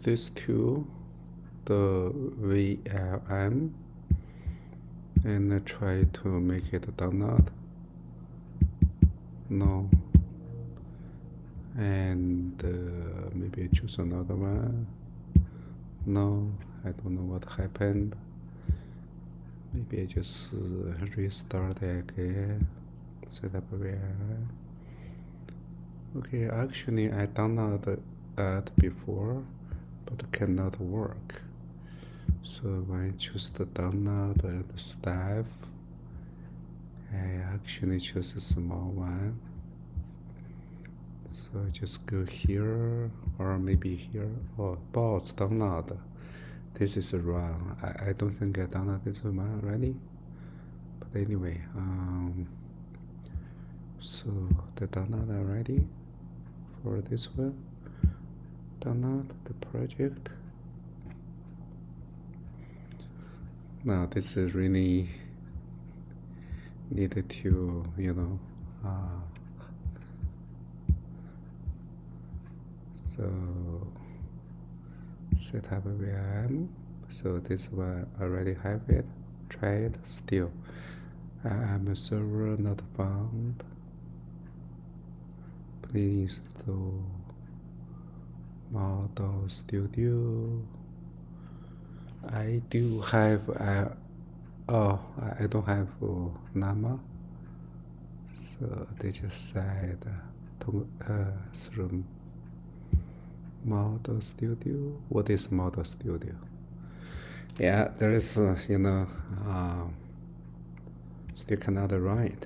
this tool, the VLM, and I try to make it download. No. And maybe I choose another one. No, I don't know what happened. Maybe I just restart again. Set up VLM. Okay, actually I downloaded that before, but cannot work. So when I choose the download and staff, I actually choose a small one. So just go here, or maybe here. Oh, bots download. This is wrong. I don't think I downloaded this one already. But anyway, so the download already for this one. Download the project. Now this is really needed to, so set up a VM. So this one already have it. Try it still. I'm a server not found. Please do Model Studio. I do have I don't have Nama, so they just said through Model Studio. What is Model Studio? Yeah, there is still cannot write.